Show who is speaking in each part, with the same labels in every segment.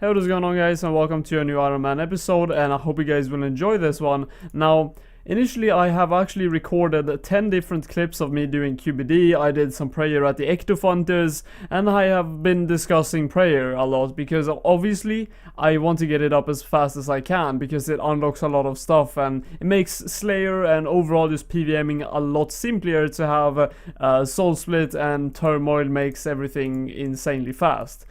Speaker 1: Hey, what is going on, guys, and welcome to a new Iron Man episode, and I hope you guys will enjoy this one. Now, initially I have actually recorded 10 different clips of me doing QBD. I did some prayer at the ectofuntus, and I have been discussing prayer a lot because obviously I want to get it up as fast as I can because it unlocks a lot of stuff and it makes Slayer and overall just PVMing a lot simpler to have. Soul Split and Turmoil makes everything insanely fast.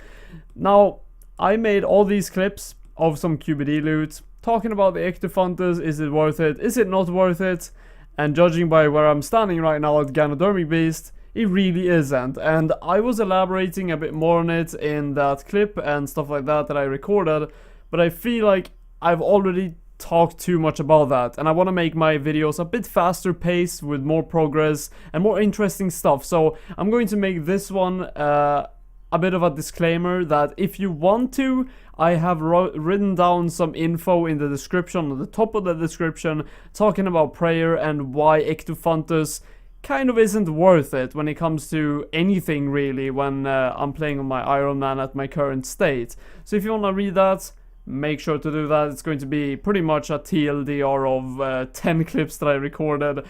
Speaker 1: Now, I made all these clips of some QBD loot, talking about the ectofuntus. Is it worth it? Is it not worth it? And judging by where I'm standing right now at Ganodermic Beast, it really isn't. And I was elaborating a bit more on it in that clip and stuff like that I recorded, but I feel like I've already talked too much about that, and I want to make my videos a bit faster paced with more progress and more interesting stuff. So I'm going to make this one a bit of a disclaimer that if you want to, I have written down some info in the description, at the top of the description, talking about prayer and why ectofuntus kind of isn't worth it when it comes to anything really when I'm playing on my Iron Man at my current state. So if you want to read that, make sure to do that. It's going to be pretty much a TLDR of 10 clips that I recorded,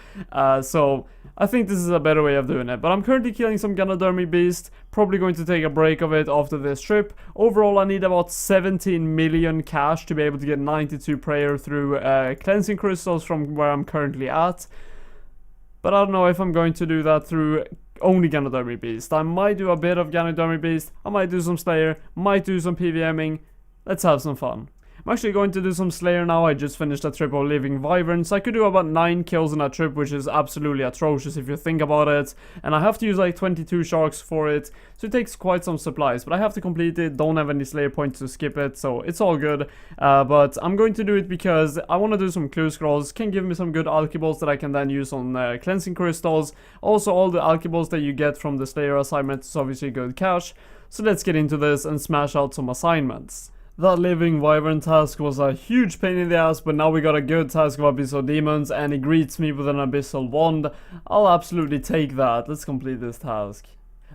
Speaker 1: so I think this is a better way of doing it. But I'm currently killing some Ganodermic Beast, probably going to take a break of it after this trip. Overall, I need about 17 million cash to be able to get 92 prayer through cleansing crystals from where I'm currently at. But I don't know if I'm going to do that through only Ganodermic Beast. I might do a bit of Ganodermic Beast, I might do some Slayer, might do some PVMing. Let's have some fun. I'm actually going to do some Slayer now. I just finished a trip of Living Wyverns. I could do about 9 kills in a trip, which is absolutely atrocious if you think about it. And I have to use like 22 sharks for it, so it takes quite some supplies. But I have to complete it, don't have any Slayer points to skip it, so it's all good. But I'm going to do it because I want to do some clue scrolls. Can give me some good alkyballs that I can then use on cleansing crystals. Also, all the alkyballs that you get from the Slayer assignment is obviously good cash. So let's get into this and smash out some assignments. That Living Wyvern task was a huge pain in the ass, but now we got a good task of Abyssal Demons, and it greets me with an Abyssal Wand. I'll absolutely take that. Let's complete this task.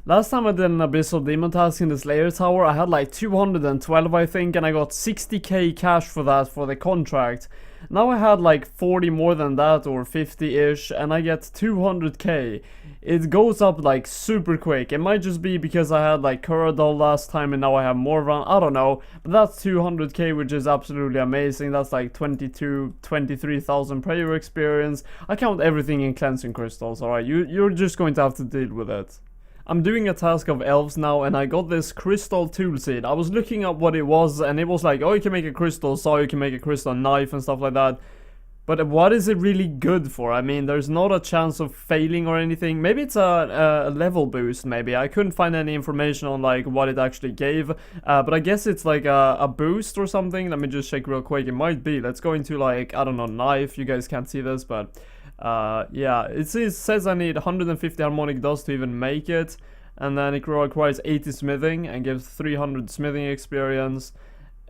Speaker 1: Last time I did an Abyssal Demon task in the Slayer Tower, I had like 212 I think, and I got 60k cash for that for the contract. Now I had like 40 more than that, or 50-ish, and I get 200k. It goes up like super quick. It might just be because I had like Kuradol last time and now I have more run, I don't know. But that's 200k, which is absolutely amazing. That's like 23,000 prayer experience. I count everything in cleansing crystals, alright? You're just going to have to deal with it. I'm doing a task of elves now, and I got this crystal tool seed. I was looking up what it was, and it was like, oh, you can make a crystal saw, you can make a crystal knife and stuff like that. But what is it really good for? I mean, there's not a chance of failing or anything. Maybe it's a level boost, maybe. I couldn't find any information on like what it actually gave. But I guess it's like a boost or something. Let me just check real quick. It might be. Let's go into like, I don't know, knife. You guys can't see this, but yeah. It says I need 150 harmonic dust to even make it. And then it requires 80 smithing and gives 300 smithing experience.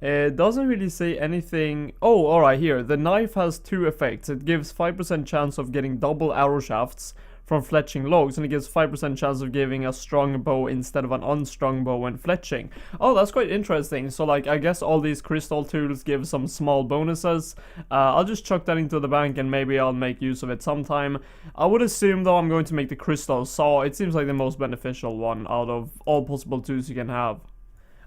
Speaker 1: It doesn't really say anything. Oh, alright, here. The knife has 2 effects. It gives 5% chance of getting double arrow shafts from fletching logs, and it gives 5% chance of giving a strong bow instead of an unstrung bow when fletching. Oh, that's quite interesting. So like, I guess all these crystal tools give some small bonuses. I'll just chuck that into the bank and maybe I'll make use of it sometime. I would assume though I'm going to make the crystal saw. It seems like the most beneficial one out of all possible tools you can have.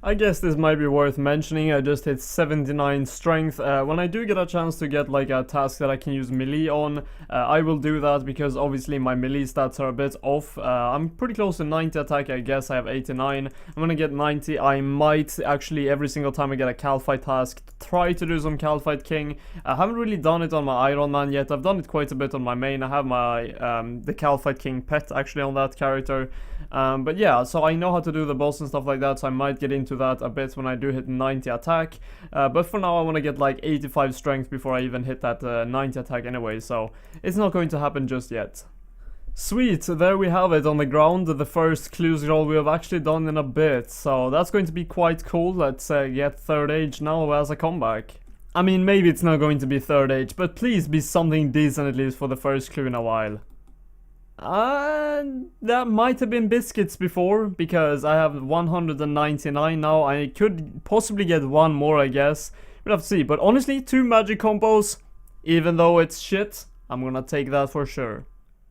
Speaker 1: I guess this might be worth mentioning. I just hit 79 strength. When I do get a chance to get like a task that I can use melee on, I will do that because obviously my melee stats are a bit off. I'm pretty close to 90 attack, I guess. I have 89. I'm gonna get 90. I might actually, every single time I get a Calfight task, try to do some Calfight King. I haven't really done it on my Iron Man yet. I've done it quite a bit on my main. I have my the Calfight King pet actually on that character. But yeah, so I know how to do the boss and stuff like that, so I might get into that a bit when I do hit 90 attack. But for now I want to get like 85 strength before I even hit that 90 attack anyway, so it's not going to happen just yet. Sweet, there we have it on the ground, the first clue scroll we have actually done in a bit, so that's going to be quite cool. Let's get third age now as a comeback. I mean, maybe it's not going to be third age, but please be something decent at least for the first clue in a while. That might have been biscuits before, because I have 199 now. I could possibly get one more, I guess. We'll have to see. But honestly, 2 magic combos, even though it's shit, I'm gonna take that for sure.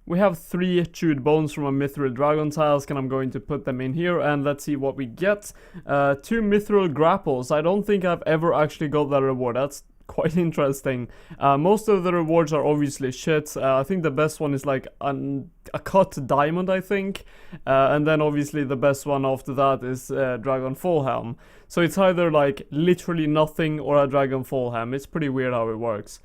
Speaker 1: We have 3 chewed bones from a mithril dragon task, and I'm going to put them in here, and let's see what we get. 2 mithril grapples. I don't think I've ever actually got that reward. That's quite interesting. Most of the rewards are obviously shit. I think the best one is like a cut diamond, I think. And then obviously the best one after that is Dragon Fall Helm. So it's either like literally nothing or a Dragon Fall Helm. It's pretty weird how it works.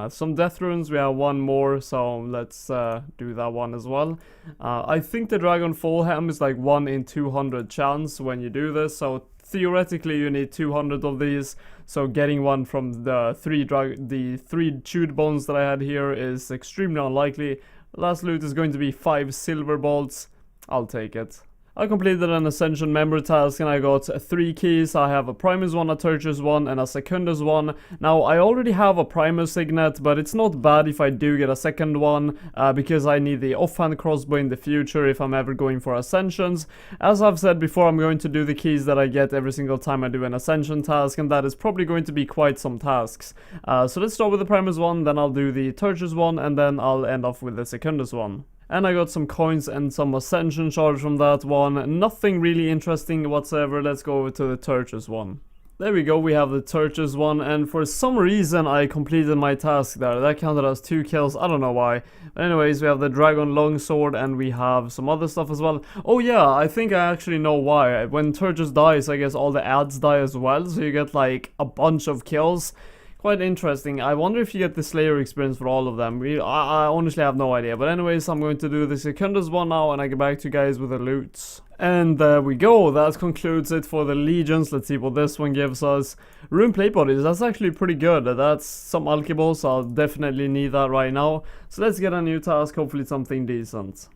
Speaker 1: Some death runes, we have 1 more, so let's do that one as well. I think the Dragon Fall Helm is like 1 in 200 chance when you do this, so theoretically you need 200 of these, so getting one from the 3 chewed bones that I had here is extremely unlikely. Last loot is going to be 5 silver bolts. I'll take it. I completed an Ascension member task and I got 3 keys. I have a Primus one, a Tertius one, and a Secundus one. Now, I already have a Primus signet, but it's not bad if I do get a second one, because I need the offhand crossbow in the future if I'm ever going for Ascensions. As I've said before, I'm going to do the keys that I get every single time I do an Ascension task, and that is probably going to be quite some tasks. So let's start with the Primus one, then I'll do the Tertius one, and then I'll end off with the Secundus one. And I got some coins and some Ascension shards from that one. Nothing really interesting whatsoever. Let's go over to the Tertius one. There we go, we have the Tertius one, and for some reason I completed my task there. That counted as 2 kills, I don't know why. But anyways, we have the Dragon Longsword and we have some other stuff as well. Oh yeah, I think I actually know why. When Tertius dies, I guess all the ads die as well, so you get like a bunch of kills. Quite interesting. I wonder if you get the Slayer experience for all of them. I honestly have no idea. But anyways, I'm going to do the Secundus one now, and I get back to you guys with the loots. And there we go. That concludes it for the Legions. Let's see what this one gives us. Rune Plate Bodies. That's actually pretty good. That's some Alchables. I'll definitely need that right now. So let's get a new task. Hopefully something decent.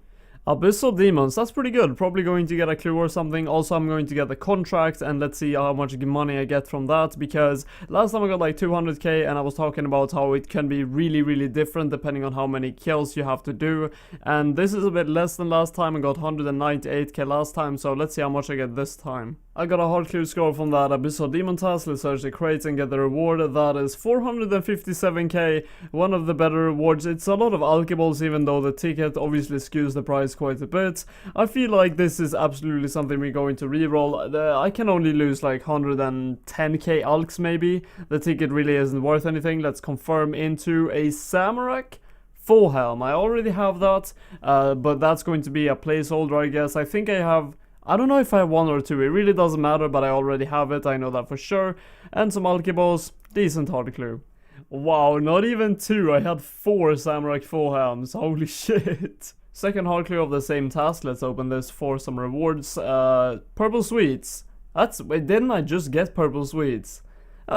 Speaker 1: Abyssal Demons, that's pretty good. Probably going to get a clue or something. Also, I'm going to get the contract, and let's see how much money I get from that, because last time I got like 200k, and I was talking about how it can be really different depending on how many kills you have to do, and this is a bit less than last time. I got 198k last time, so let's see how much I get this time. I got a hard clue score from that Abyssal Demon task. Let's search the crates and get the reward. That is 457k, one of the better rewards. It's a lot of alchables, even though the ticket obviously skews the price quite a bit. I feel like this is absolutely something we're going to reroll. I can only lose like 110k alks maybe. The ticket really isn't worth anything. Let's confirm into a Samurai Full Helm. I already have that, but that's going to be a placeholder, I guess. I think I don't know if I have 1 or 2, it really doesn't matter, but I already have it, I know that for sure. And some Alchables, decent hard clue. Wow, not even 2, I had 4 Samurai Full Helms, holy shit. Second hard clue of the same task, let's open this for some rewards. Purple Sweets. Wait, didn't I just get Purple Sweets?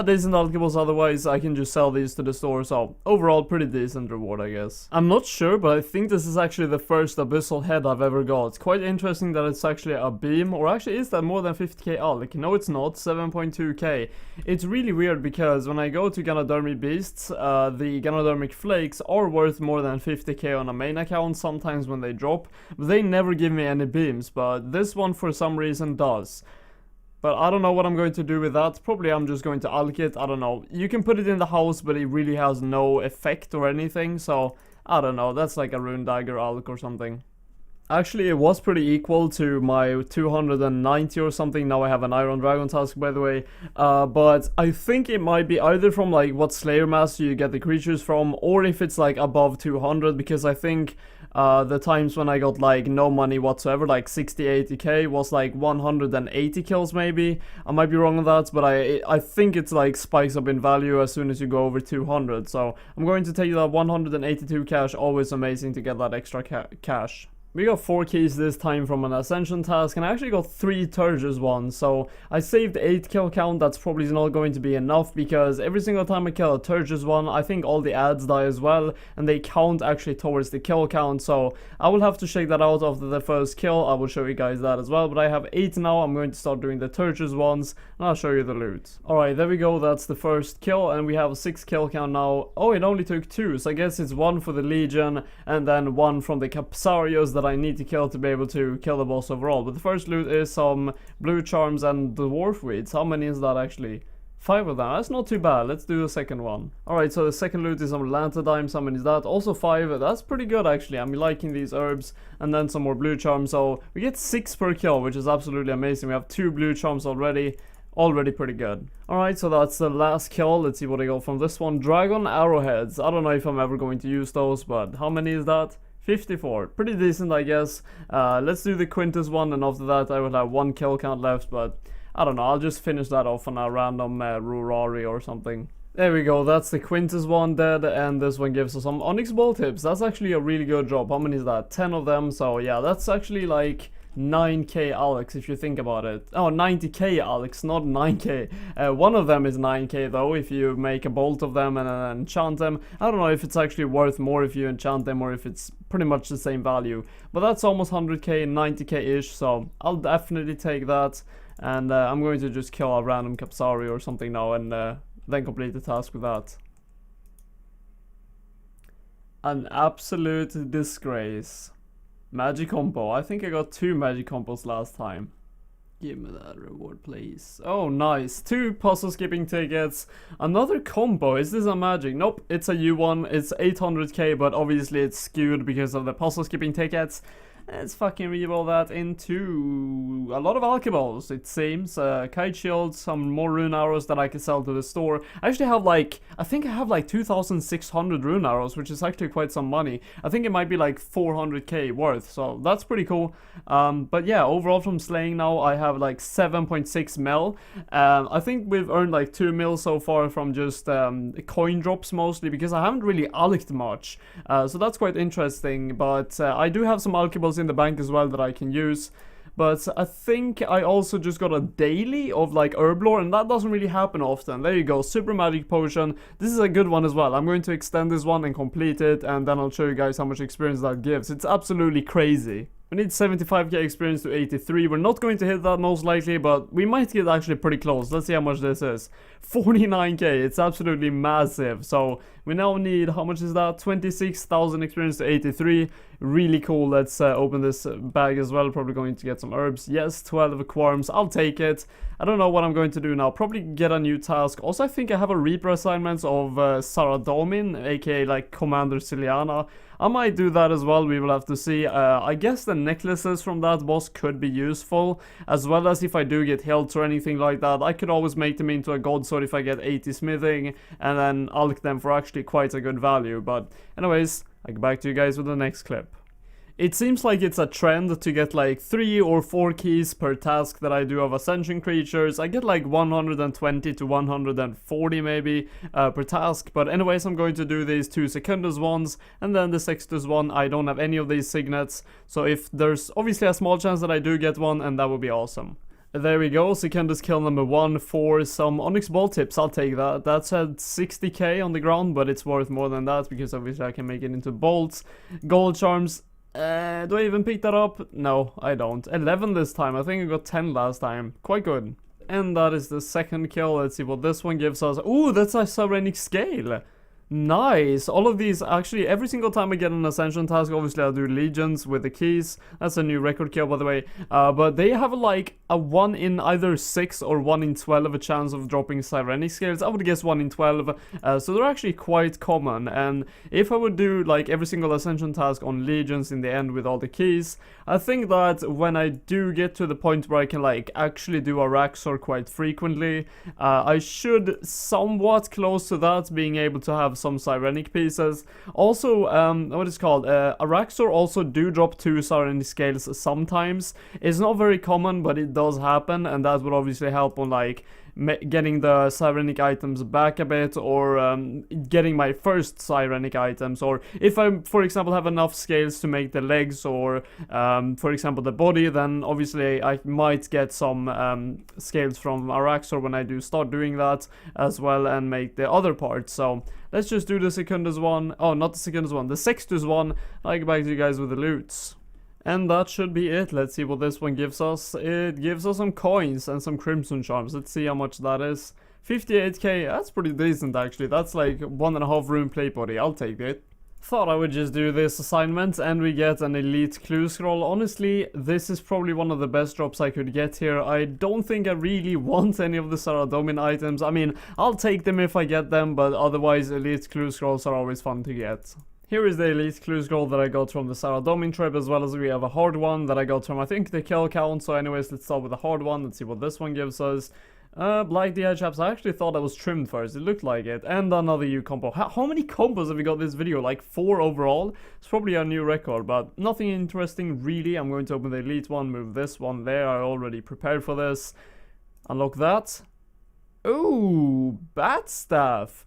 Speaker 1: Decent Alchables, otherwise I can just sell these to the store, so overall pretty decent reward, I guess. I'm not sure, but I think this is actually the first Abyssal Head I've ever got. It's quite interesting that it's actually a beam, or actually is that more than 50k alch? No, it's not, 7.2k. It's really weird because when I go to Ganodermic Beasts, the Ganodermic Flakes are worth more than 50k on a main account sometimes when they drop, but they never give me any beams, but this one for some reason does. But I don't know what I'm going to do with that. Probably I'm just going to alch it. I don't know. You can put it in the house, but it really has no effect or anything. So, I don't know. That's like a Rune Dagger alch or something. Actually, it was pretty equal to my 290 or something. Now I have an Iron Dragon task, by the way. But I think it might be either from like what Slayer Master you get the creatures from, or if it's like above 200, because I think the times when I got like no money whatsoever, like 60-80k, was like 180 kills maybe. I might be wrong on that, but I think it's like spikes up in value as soon as you go over 200. So I'm going to take that 182 cash. Always amazing to get that extra cash. We got 4 keys this time from an ascension task, and I actually got 3 Turges ones, so I saved 8 kill count. That's probably not going to be enough, because every single time I kill a Turges one, I think all the ads die as well, and they count actually towards the kill count, so I will have to check that out after the first kill. I will show you guys that as well, but I have 8 now. I'm going to start doing the Turges ones, and I'll show you the loot. Alright, there we go, that's the first kill, and we have a 6 kill count now. Oh, it only took 2, so I guess it's 1 for the Legion, and then 1 from the Capsarios that I need to kill to be able to kill the boss overall. But the first loot is some blue charms and dwarf weeds. How many is that actually? 5 of them. That's not too bad. Let's do the second one. Alright, so the second loot is some lanthodimes. How many is that? Also 5. That's pretty good actually. I'm liking these herbs. And then some more blue charms. So we get 6 per kill, which is absolutely amazing. We have 2 blue charms already. Already pretty good. Alright, so that's the last kill. Let's see what I got from this one. Dragon arrowheads. I don't know if I'm ever going to use those, but how many is that? 54. Pretty decent, I guess. Let's do the Quintus one, and after that I will have 1 kill count left, but I don't know, I'll just finish that off on a random Rurari or something. There we go, that's the Quintus one dead, and this one gives us some Onyx Ball tips. That's actually a really good drop. How many is that? 10 of them, so yeah, that's actually like 9k Alex if you think about it. Oh, 90k Alex, not 9k. One of them is 9k though, if you make a bolt of them and then enchant them. I don't know if it's actually worth more if you enchant them or if it's pretty much the same value. But that's almost 100k, 90k-ish, so I'll definitely take that. And I'm going to just kill a random Capsari or something now, and then complete the task with that. An absolute disgrace. Magic combo. I think I got 2 magic combos last time. Give me that reward, please. Oh, nice. 2 puzzle skipping tickets. Another combo. Is this a magic? Nope, it's a U1. It's 800k, but obviously it's skewed because of the puzzle skipping tickets. Let's fucking reroll that into a lot of alcheballs, it seems. Kite shields, some more rune arrows that I can sell to the store. I actually have like, I think I have like 2,600 rune arrows, which is actually quite some money. I think it might be like 400k worth, so that's pretty cool. But yeah, overall from slaying now, I have like 7.6 mil. I think we've earned like 2 mil so far from just coin drops mostly, because I haven't really alched much. So that's quite interesting, but I do have some alcheballs in the bank as well that I can use. But I think I also just got a daily of like herblore, and that doesn't really happen often. There you go, super magic potion. This is a good one as well. I'm going to extend this one and complete it, and then I'll show you guys how much experience that gives. It's absolutely crazy. We need 75k experience to 83. We're not going to hit that most likely, but we might get actually pretty close. Let's see how much this is. 49k. It's absolutely massive. So we now need, how much is that? 26,000 experience to 83. Really cool. Let's open this bag as well. Probably going to get some herbs. Yes, 12 quarms. I'll take it. I don't know what I'm going to do now. Probably get a new task. Also, I think I have a Reaper assignment of Saradomin, aka like Commander Ciliana. I might do that as well, we will have to see. I guess the necklaces from that boss could be useful, as well as if I do get hilts or anything like that. I could always make them into a god sword if I get 80 smithing, and then alch them for actually quite a good value. But anyways, I'll get back to you guys with the next clip. It seems like it's a trend to get like 3 or 4 keys per task that I do of ascension creatures. I get like 120 to 140 maybe per task. But anyways, I'm going to do these 2 Secundus ones, and then the Sextus one. I don't have any of these signets, so if there's obviously a small chance that I do get one, and that would be awesome. There we go, Secundus kill number 1 for some Onyx Ball tips. I'll take that. That's at 60k on the ground, but it's worth more than that because obviously I can make it into bolts. Gold charms. Do I even pick that up? No, I don't. 11 this time. I think I got 10 last time. Quite good. And that is the second kill. Let's see what this one gives us. Ooh, that's a Sirenic Scale. Nice. All of these, actually, every single time I get an ascension task, obviously I'll do legions with the keys. That's a new record kill, by the way. But they have like a 1 in either 6 or 1 in 12 of a chance of dropping Sirenic Scales. I would guess 1 in 12. So they're actually quite common. And if I would do like every single ascension task on legions in the end with all the keys, I think that when I do get to the point where I can like actually do a Raxor quite frequently, I should somewhat close to that, being able to have some Sirenic pieces. Also, what is called? Araxor also do drop 2 Sirenic Scales sometimes. It's not very common, but it does happen, and that would obviously help on like getting the Sirenic items back a bit, or getting my first Sirenic items, or if I, for example, have enough scales to make the legs, or for example the body, then obviously I might get some scales from Araxor when I do start doing that as well, and make the other parts. So let's just do the Secundus one. Oh, not the Secundus one, the Sextus one. I'll get back to you guys with the loots. And that should be it. Let's see what this one gives us. It gives us some coins and some Crimson Charms. Let's see how much that is. 58k, that's pretty decent actually. That's like 1.5 rune plate body. I'll take it. Thought I would just do this assignment and we get an elite clue scroll. Honestly, this is probably one of the best drops I could get here. I don't think I really want any of the Saradomin items. I mean, I'll take them if I get them, but otherwise elite clue scrolls are always fun to get. Here is the elite clue scroll that I got from the Saradomin trip, as well as we have a hard one that I got from, I think, the kill count. So anyways, let's start with the hard one. Let's see what this one gives us. Black DI chaps, I actually thought that was trimmed first, it looked like it. And another U combo. How many combos have we got this video? Like 4 overall? It's probably a new record, but nothing interesting really. I'm going to open the elite one, move this one there. I already prepared for this. Unlock that. Ooh, bat staff.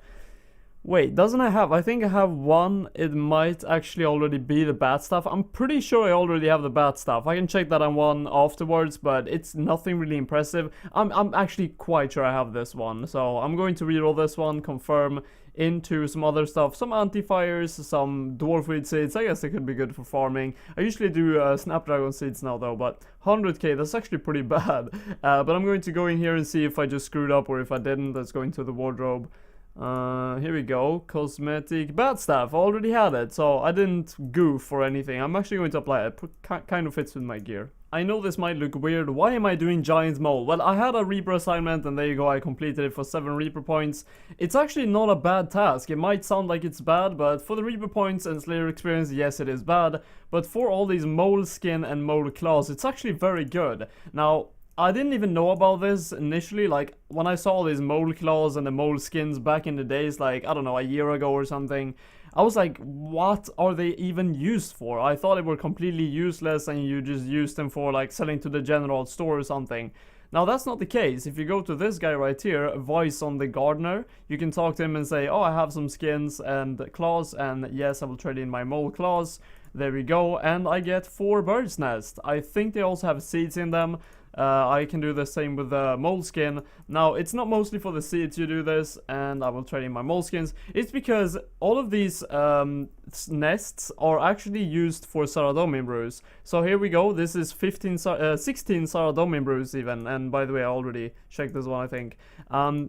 Speaker 1: Wait, doesn't I think I have one. It might actually already be the bat staff. I'm pretty sure I already have the bat staff. I can check that on one afterwards, but it's nothing really impressive. I'm actually quite sure I have this one. So I'm going to reroll this one, confirm into some other stuff. Some anti-fires, some dwarfweed seeds. I guess they could be good for farming. I usually do snapdragon seeds now though, but 100k, that's actually pretty bad. But I'm going to go in here and see if I just screwed up or if I didn't. Let's go into the wardrobe. Here we go, cosmetic bat staff. I already had it, so I didn't goof or anything. I'm actually going to apply it. Kind of fits with my gear. I know this might look weird. Why am I doing giant mole? Well, I had a Reaper assignment and there you go, I completed it for 7 Reaper points. It's actually not a bad task. It might sound like it's bad, but for the Reaper points and Slayer experience, yes, it is bad. But for all these mole skin and mole claws, it's actually very good. Now, I didn't even know about this initially. Like, when I saw these mole claws and the mole skins back in the days, like, I don't know, a year ago or something, I was like, what are they even used for? I thought they were completely useless and you just used them for, like, selling to the general store or something. Now, that's not the case. If you go to this guy right here, Voice on the Gardener, you can talk to him and say, oh, I have some skins and claws, and yes, I will trade in my mole claws. There we go, and I get 4 bird's nest. I think they also have seeds in them. I can do the same with the moleskin. Now, it's not mostly for the seeds you do this, and I will trade in my moleskins. It's because all of these nests are actually used for Saradomin brews. So here we go. This is 16 Saradomin brews even. And by the way, I already checked this one, I think.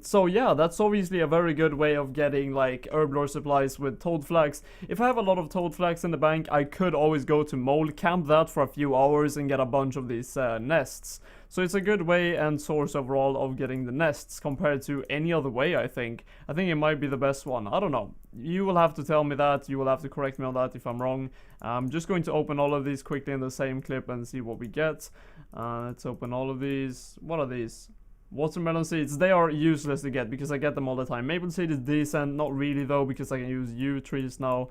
Speaker 1: So yeah, that's obviously a very good way of getting like herblore supplies with toad flax. If I have a lot of toad flax in the bank, I could always go to mole, camp that for a few hours and get a bunch of these nests. So it's a good way and source overall of getting the nests compared to any other way, I think. I think it might be the best one. I don't know. You will have to tell me that. You will have to correct me on that if I'm wrong. I'm just going to open all of these quickly in the same clip and see what we get. Let's open all of these. What are these? Watermelon seeds. They are useless to get because I get them all the time. Maple seed is decent. Not really though, because I can use yew trees now.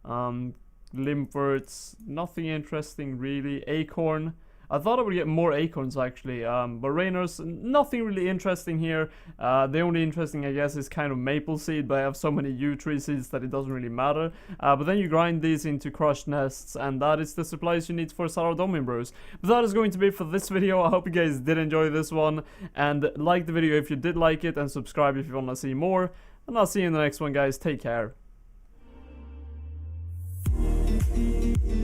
Speaker 1: Limferts. Nothing interesting really. Acorn. I thought I would get more acorns actually, but Rainers, nothing really interesting here. The only interesting, I guess, is kind of maple seed, but I have so many yew tree seeds that it doesn't really matter. But then you grind these into crushed nests, and that is the supplies you need for Saradomin brews. But that is going to be it for this video. I hope you guys did enjoy this one, and like the video if you did like it, and subscribe if you want to see more. And I'll see you in the next one, guys. Take care. Thank you.